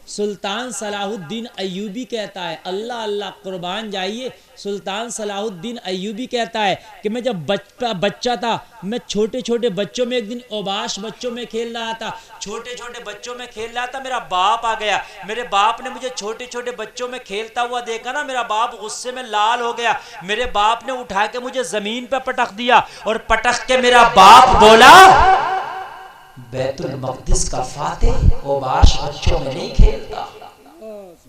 सुल्तान Salahuddin Ayyubi कहता है, अल्लाह अल्लाह कुर्बान जाइए, सुल्तान सलाहुद्दीन अय्यूबी कहता है कि मैं जब बच्चा था, मैं छोटे छोटे बच्चों में, एक दिन ओबाश बच्चों में खेल रहा था, छोटे छोटे बच्चों में खेल रहा था, मेरा बाप आ गया। मेरे बाप ने मुझे छोटे छोटे बच्चों में खेलता हुआ देखा ना, मेरा बाप गुस्से में लाल हो गया। मेरे बाप ने उठा के मुझे जमीन पे पटक दिया और पटक के मेरा बाप बोला, बैतुल मक़दिस का फातिह ओबाश बच्चों में नहीं खेलता।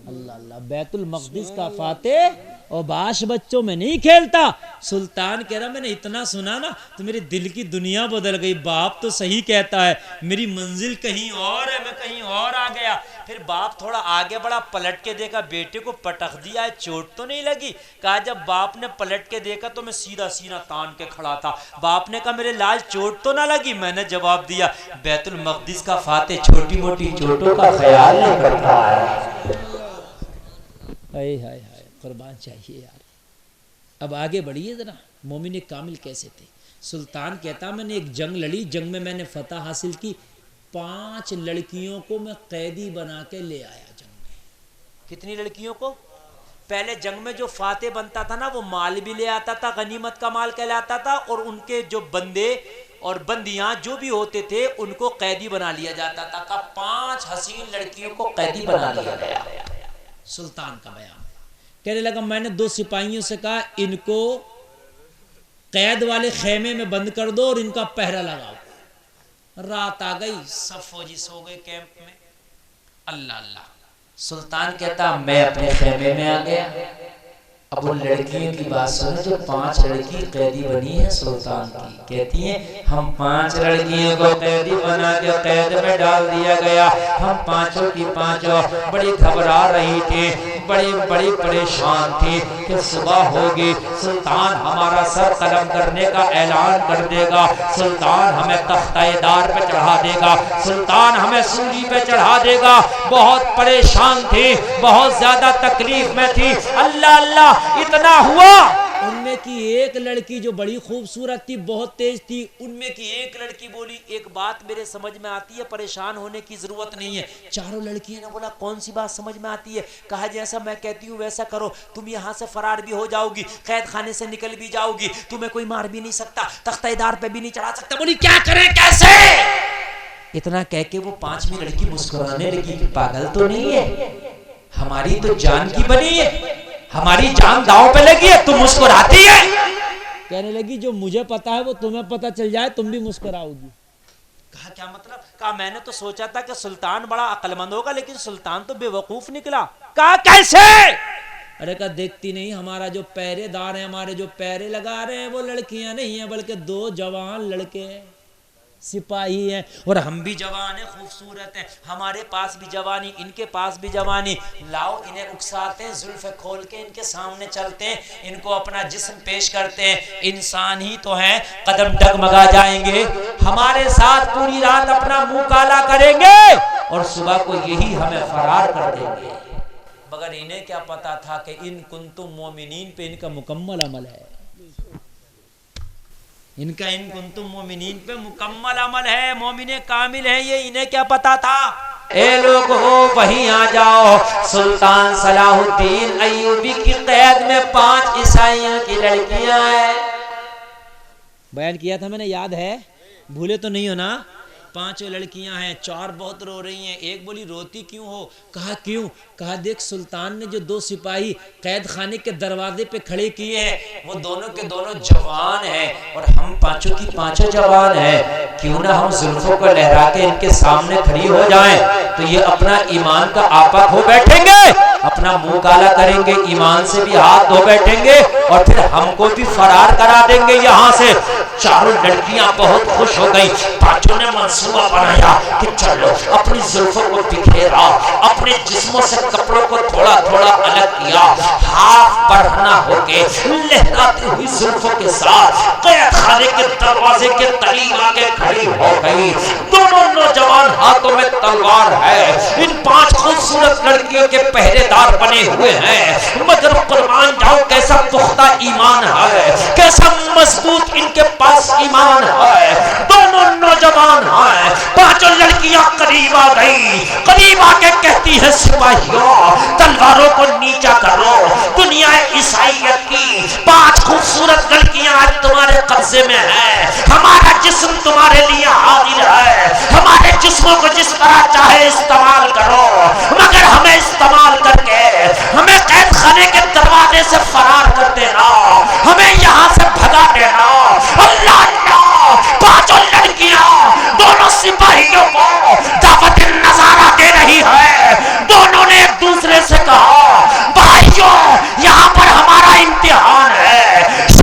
अल्लाह अल्लाह, बैतुल मक़दिस का फातिह और बाश बच्चों में नहीं खेलता। सुल्तान कह रहा, मैंने इतना सुना ना तो मेरे दिल की दुनिया बदल गई। बाप तो सही कहता है, मेरी मंजिल कहीं और है, मैं कहीं और आ गया। फिर बाप थोड़ा आगे बढ़ा, पलट के देखा बेटे को पटक दिया है, चोट तो नहीं लगी। कहा जब बाप ने पलट के देखा तो मैं सीधा सीना तान के खड़ा था। बाप ने कहा मेरे लाल चोट तो ना लगी। मैंने जवाब दिया, बैतुल मक़दिस का फातिह छोटी मोटी चोटों का ख्याल नहीं करता है। हाय हाय हाय, कुर्बान चाहिए यार। अब आगे बढ़िए जरा, मोमिन कामिल कैसे थे। सुल्तान कहता, मैंने एक जंग लड़ी, जंग में मैंने फतह हासिल की, 5 लड़कियों को मैं कैदी बना के ले आया जंग में। कितनी लड़कियों को? पहले जंग में जो फातेह बनता था ना, वो माल भी ले आता था, गनीमत का माल कहलाता था, और उनके जो बंदे और बंदियां जो भी होते थे उनको कैदी बना लिया जाता था। का 5 हसीन लड़कियों को कैदी बना लिया गया। सुल्तान का बयान कहने लगा, मैंने 2 सिपाहियों से कहा इनको कैद वाले खेमे में बंद कर दो और इनका पहरा लगाओ। रात आ गई, सब फौजी सो गए कैंप में। अल्लाह अल्लाह, सुल्तान कहता मैं अपने खेमे में आ गया। अब उन लड़कियों की बात सुनो जो 5 लड़की कैदी बनी है सुल्तान की। कहती हैं हम 5 लड़कियों को कैदी बना के कैद में डाल दिया गया। हम पांचों की पांचों बड़ी घबरा रही थी, बड़ी बड़ी परेशान थी कि सुबह होगी, सुल्तान हमारा सर कलम करने का ऐलान कर देगा, सुल्तान हमें तख्ताएदार पे चढ़ा देगा, सुल्तान हमें सूली पे चढ़ा देगा। बहुत परेशान थी, बहुत ज्यादा तकलीफ में थी। अल्लाह अल्लाह, इतना हुआ उनमें की एक लड़की जो बड़ी खूबसूरत थी, बहुत तेज थी, उनमें की एक लड़की बोली, एक बात मेरे समझ में आती है, परेशान होने की जरूरत नहीं है। चारों लड़कियों ने बोला कौन सी बात समझ में आती है? कहा जैसा मैं कहती हूँ वैसा करो, तुम यहाँ से फरार भी हो जाओगी, कैद खाने से निकल भी जाओगी, तुम्हें कोई मार भी नहीं सकता, तख्तेदार पे भी नहीं चढ़ा सकता। बोली क्या करें कैसे? इतना कह के वो 5वीं लड़की मुस्कुराने लगी कि पागल तो नहीं है, हमारी तो जान की बनी है, हमारी जान दांव पे लगी है, तुम मुस्कुराती है। कहने लगी जो मुझे पता है वो तुम्हें पता चल जाए, तुम भी मुस्कुराओगी। कहा क्या मतलब? कहा मैंने तो सोचा था कि सुल्तान बड़ा अक्लमंद होगा, लेकिन सुल्तान तो बेवकूफ निकला। कहा कैसे? अरे कहा देखती नहीं, हमारा जो पहरेदार है, हमारे जो पहरे लगा रहे हैं वो लड़कियां नहीं है, बल्कि 2 जवान लड़के हैं, सिपाही हैं, और हम भी जवान हैं, खूबसूरत हैं, हमारे पास भी जवानी, इनके पास भी जवानी। लाओ इन्हें उकसाते हैं, जुल्फे खोल के इनके सामने चलते हैं, इनको अपना जिस्म पेश करते हैं। इंसान ही तो हैं, कदम डगमगा जाएंगे, हमारे साथ पूरी रात अपना मुंह काला करेंगे और सुबह को यही हमें फरार कर देंगे। मगर इन्हें क्या पता था कि इन कुंतुम मोमिनीन पे इनका मुकम्मल अमल है, इनका इन कुंतुम मोमिनीन पे मुकम्मल अमल है, मोमिने कामिल है। ये इन्हें क्या पता था? ए लोग हो वहीं आ जाओ, सुल्तान सलाहुद्दीन अय्यूबी की कैद में 5 ईसाइयों की लड़कियां हैं। बयान किया था मैंने, याद है? भूले तो नहीं हो ना? 5 लड़कियां हैं, 4 बहुत रो रही हैं, एक बोली रोती क्यों हो? कहा क्यों? कहा देख सुल्तान ने जो 2 सिपाही कैद खाने के दरवाजे पे खड़े किए हैं वो दोनों के दोनों जवान हैं और हम 5 की 5 जवान हैं, क्यों ना हम जुल्फों को लहरा के इनके सामने खड़ी हो जाएं, तो ये अपना ईमान का आपा खो बैठेंगे, अपना मुंह काला करेंगे, ईमान से भी हाथ धो बैठेंगे और फिर हमको भी फरार करा देंगे यहाँ से। चारों लड़कियां बहुत खुश हो गई। 5 ने मंसूबा बनाया कि चलो अपनी जुल्फों को बिखेरा, अपने जिस्मों से कपड़ों को थोड़ा थोड़ा अलग किया, हाथ बढ़ना होके लहराती हुई जुल्फों के साथ कैद खाने के दरवाजे के करीब आके खड़ी हो गई। दोनों नौजवान हाथों में तलवार है, इन 5 खूबसूरत लड़कियों के पहरेदार बने हुए हैं। मगर कुर्बान जाओ कैसा पुख्ता ईमान है, कैसा मजबूत इनके पास ईमान है। दोनों नौजवान हैं, 5 लड़कियां करीब आ गई, करीब आके कहती है कब्जे में है, हमारा जिस्म तुम्हारे लिए हाजिर है, हमारे जिस्मों को जिस तरह चाहे इस्तेमाल करो, मगर हमें इस्तेमाल करके हमें कैद खाने के दरवाजे से फरार कर देना, हमें यहाँ से भगा देना। अल्लाह अल्लाह, पांचों लड़कियां दोनों सिपाहियों को दावत नजारा दे रही है। दोनों ने एक दूसरे से कहा, भाइयों यहाँ पर हमारा इम्तिहान है,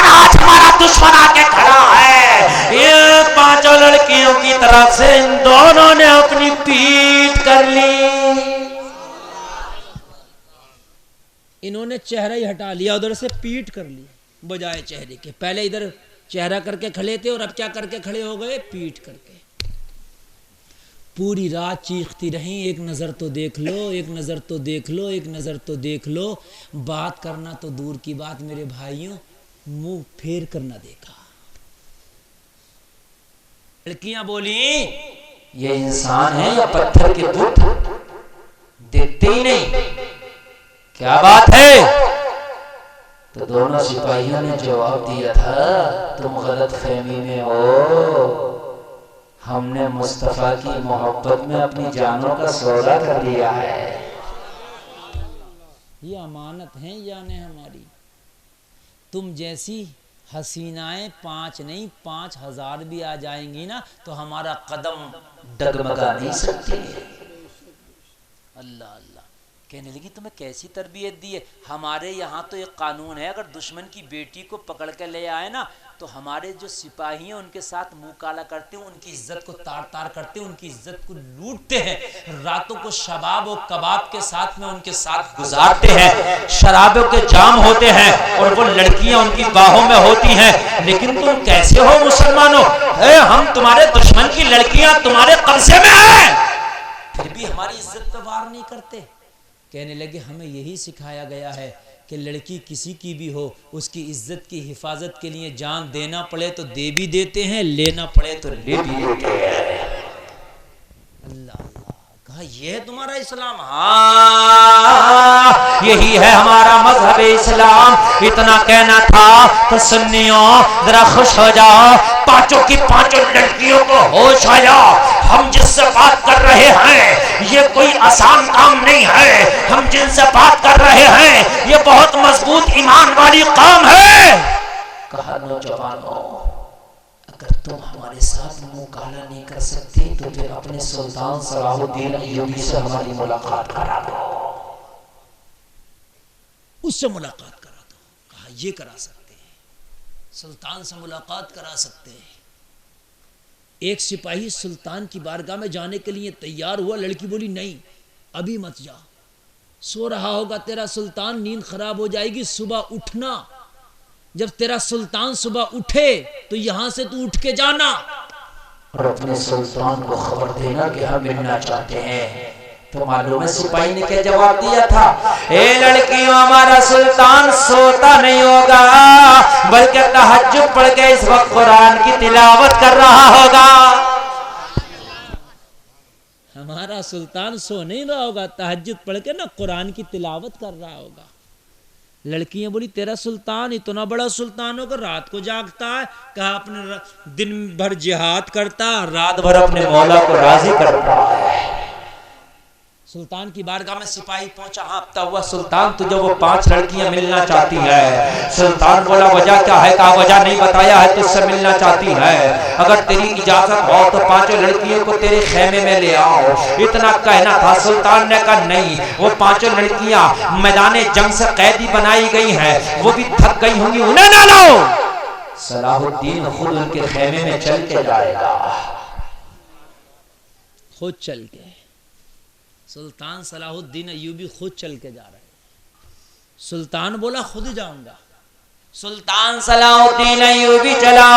आज हमारा दुश्मन आके खड़ा है। ये पांचों लड़कियों की तरफ से इन दोनों ने अपनी पीठ कर ली। इन्होंने चेहरा ही हटा लिया, उधर से पीठ कर ली बजाय चेहरे के। पहले इधर चेहरा करके खड़े थे और अब क्या करके खड़े हो गए, पीठ करके। पूरी रात चीखती रही, एक नज़र तो देख लो, एक नज़र तो देख लो, एक नज़र तो देख लो। बात करना तो दूर की बात मेरे भाइयों, मुंह फेर कर न देखा। लड़कियां बोली, ये इंसान है या पत्थर के बुत, देखते ही नहीं, क्या बात है? तो दोनों सिपाहियों ने जवाब दिया था, तुम गलत फहमी में हो, हमने मुस्तफा की मोहब्बत में अपनी जानों का सौदा कर लिया है। ये अमानत है जाने हमारी। तुम जैसी हसीनाएं 5 नहीं 5000 भी आ जाएंगी ना तो हमारा कदम डगमगा नहीं सकती। अल्लाह अल्लाह। कहने लगी तुम्हें कैसी तरबियत दी है? हमारे यहाँ तो एक कानून है, अगर दुश्मन की बेटी को पकड़ के ले आए ना तो हमारे जो सिपाही हैं उनके साथ मुंह काला करते हैं, उनकी इज्जत को तार तार करते हैं, उनकी इज्जत को लूटते हैं, रातों को शबाब और कबाब के साथ में उनके साथ गुजारते हैं, शराबों के जाम होते हैं और वो लड़कियां उनकी बाहों में होती हैं। लेकिन तुम कैसे हो मुसलमानों, हम तुम्हारे दुश्मन की लड़कियां तुम्हारे कब्जे में हैं, फिर भी हमारी इज्जत पे वार नहीं करते। कहने लगे हमें यही सिखाया गया है कि लड़की किसी की भी हो, उसकी इज्जत की हिफाजत के लिए जान देना पड़े तो दे भी देते हैं, लेना पड़े तो ले भी देते हैं। अल्लाह कहा यह है तुम्हारा इस्लाम? हाँ, यही है हमारा मजहब इस्लाम। इतना कहना था तो सुन्नियों जरा खुश हो जाओ, पांचों की पांचों लड़कियों को होश आया। हम जिससे बात कर रहे हैं ये कोई आसान काम नहीं है, हम जिनसे बात कर रहे हैं ये बहुत मजबूत ईमान वाली काम है। कहा नौजवानों, अगर तुम हमारे साथ मुंह काला नहीं कर सकते तो फिर अपने सुल्तान सलाहुद्दीन अय्यूबी से हमारी मुलाकात करा दो। उससे मुलाकात करा दो। कहा ये करा सकते हैं, सुल्तान से मुलाकात करा सकते हैं। एक सिपाही सुल्तान की बारगाह में जाने के लिए तैयार हुआ। लड़की बोली नहीं अभी मत जा, सो रहा होगा तेरा सुल्तान, नींद खराब हो जाएगी, सुबह उठना, जब तेरा सुल्तान सुबह उठे तो यहां से तू उठ के जाना और अपने सुल्तान को खबर देना कि हम मिलना चाहते हैं। तो मालूम है सिपाही ने क्या जवाब दिया था? ए लड़कियों, हमारा सुल्तान सोता नहीं होगा बल्कि तहज्जुद पढ़ के इस वक्त कुरान की तिलावत कर रहा होगा। हमारा सुल्तान सो नहीं रहा होगा, तहज्जुद पढ़ के ना कुरान की तिलावत कर रहा होगा। लड़कियां बोली तेरा सुल्तान इतना बड़ा सुल्तान होगा, रात को जागता है? कहा अपने दिन भर जिहाद करता, रात भर अपने मौला को राजी करता है। सुल्तान की बारगाह में सिपाही पहुंचा, हाँफता हुआ, सुल्तान तुझे वो 5 लड़कियां मिलना चाहती है। सुल्तान बोला वजह क्या है? कहा वजह नहीं बताया है, तुझसे मिलना चाहती है। अगर तेरी इजाजत हो तो 5 लड़कियों को तेरे खेमे में ले आओ। इतना कहना था। सुल्तान ने कहा नहीं, वो 5 लड़कियां मैदान जंग से कैदी बनाई गई हैं, वो भी थक गई होंगी, उन्हें ना लो। सलाहुद्दीन खुद उनके खेमे में चल के जाएगा। खुद चल के सुल्तान सलाहुद्दीन अय्यूबी खुद चल के जा रहे हैं। सुल्तान बोला खुद जाऊंगा। सुल्तान सलाहुद्दीन अय्यूबी चला।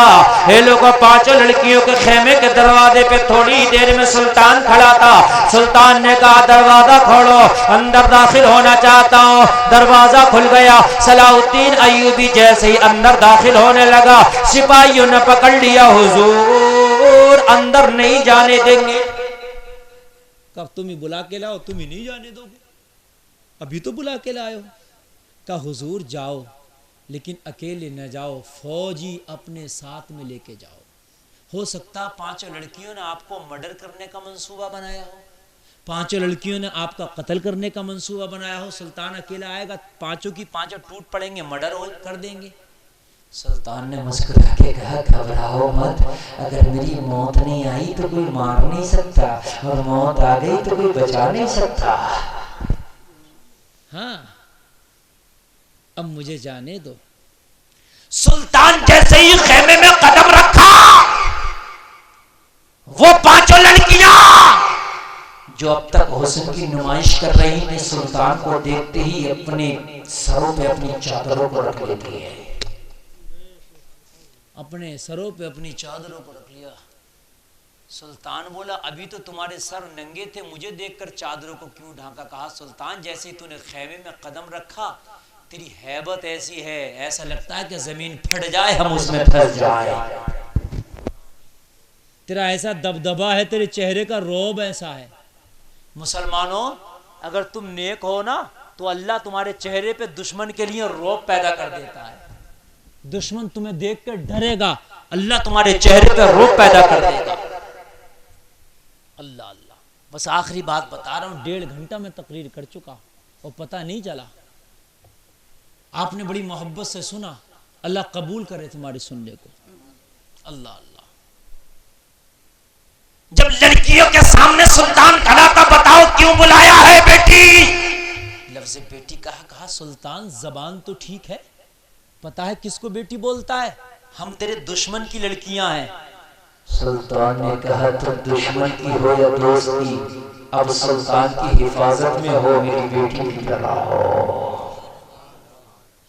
ये लोगों 5 लड़कियों के खेमे के दरवाजे पे थोड़ी देर में सुल्तान खड़ा था। सुल्तान ने कहा दरवाजा खोलो, अंदर दाखिल होना चाहता हूँ। दरवाजा खुल गया। सलाहुद्दीन अय्यूबी जैसे ही अंदर दाखिल होने लगा, सिपाहियों ने पकड़ लिया, हुजूर अंदर नहीं जाने देंगे। कब तुम ही बुला के लाओ, तुम ही नहीं जाने दोगे? अभी तो बुला के लाओ। कहा हुजूर जाओ, लेकिन अकेले न जाओ, फौजी अपने साथ में लेके जाओ। हो सकता 5 लड़कियों ने आपको मर्डर करने का मंसूबा बनाया हो, 5 लड़कियों ने आपका कत्ल करने का मंसूबा बनाया हो। सुल्तान अकेला आएगा, 5 की 5 टूट पड़ेंगे, मर्डर कर देंगे। सुल्तान ने मुस्कुरा के कहा, घबराओ मत, अगर मेरी मौत नहीं आई तो कोई मार नहीं सकता, और मौत आ गई तो कोई बचा नहीं सकता। हाँ, अब मुझे जाने दो। सुल्तान जैसे ही खेमे में कदम रखा, वो 5 लड़कियां जो अब तक हुस्न की नुमाइश कर रही थी, सुल्तान को देखते ही अपने सरों पे अपनी चादरों को रख लेती है। अपने सरों पे अपनी चादरों को रख लिया। सुल्तान बोला, अभी तो तुम्हारे सर नंगे थे, मुझे देखकर चादरों को क्यों ढांका? कहा, सुल्तान जैसे ही तूने खेमे में कदम रखा, तेरी हैबत ऐसी है, ऐसा लगता है कि जमीन फट जाए, हम उसमें फंस जाए। तेरा ऐसा दबदबा है, तेरे चेहरे का रौब ऐसा है। मुसलमानों, अगर तुम नेक हो ना, तो अल्लाह तुम्हारे चेहरे पे दुश्मन के लिए रौब पैदा कर देता है। दुश्मन तुम्हें देख कर डरेगा, अल्लाह तुम्हारे चेहरे पे रौब पैदा कर देगा। अल्लाह अल्लाह। बस आखिरी बात बता रहा हूं, 1.5 घंटा में तकरीर कर चुका और पता नहीं चला। आपने बड़ी मोहब्बत से सुना, अल्लाह कबूल करे तुम्हारे सुनने को। अल्लाह अल्लाह। जब लड़कियों के सामने सुल्तान खड़ा था, बताओ क्यों बुलाया है बेटी? लफ्ज़ बेटी कहा, सुल्तान जबान तो ठीक है, पता है किसको बेटी बोलता है? हम तेरे दुश्मन की लड़कियां हैं। सुल्तान ने कहा, तुम दुश्मन की हो या दोस्त की, अब सुल्तान की हिफाजत में हो, मेरी बेटी की तरह हो।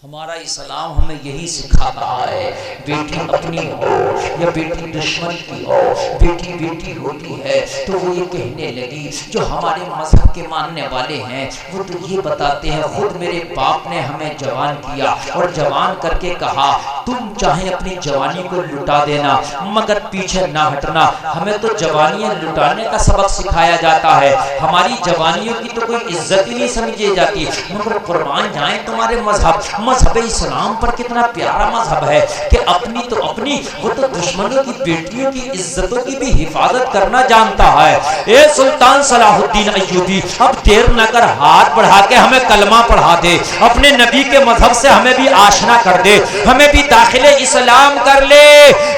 हमारा इस्लाम हमें यही सिखा रहा है, बेटी अपनी हो या बेटी दुश्मन की हो, बेटी बेटी होती है। तो वो ये कहने लगी, जो हमारे मजहब के मानने वाले हैं वो तो ये बताते हैं, खुद मेरे बाप ने हमें जवान किया और जवान करके कहा, तुम चाहे अपनी जवानी को लुटा देना मगर पीछे ना हटना। हमें तो जवानियां लुटाने का सबक सिखाया जाता है, हमारी जवानियों की तो कोई इज्जत ही नहीं समझी जाती। मगर कुर्बान जाए तुम्हारे मजहब इस्लाम पर कितना प्यारा मजहब है कि अपनी तो अपनी, वो तो दुश्मनों की बेटियों की इज्जतों की भी हिफाजत करना जानता है। ए सुल्तान सलाहुद्दीन अय्यूबी, अब देर न कर, हाथ बढ़ा के हमें कलमा पढ़ा दे, अपने नबी के मजहब से हमें भी आशना कर दे, हमें भी दाखिले इस्लाम कर ले।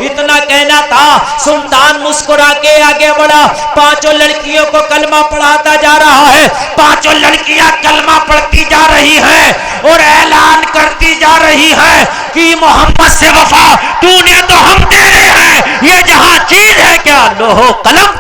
इतना कहना था, सुल्तान मुस्कुरा के आगे बढ़ा, 5 लड़कियों को कलमा पढ़ाता जा रहा है। 5 लड़कियां कलमा पढ़ती जा रही हैं और ऐलान करती जा रही है कि मोहम्मद से वफा तूने तो हम तेरे हैं, ये जहां चीज है क्या लोहो कलम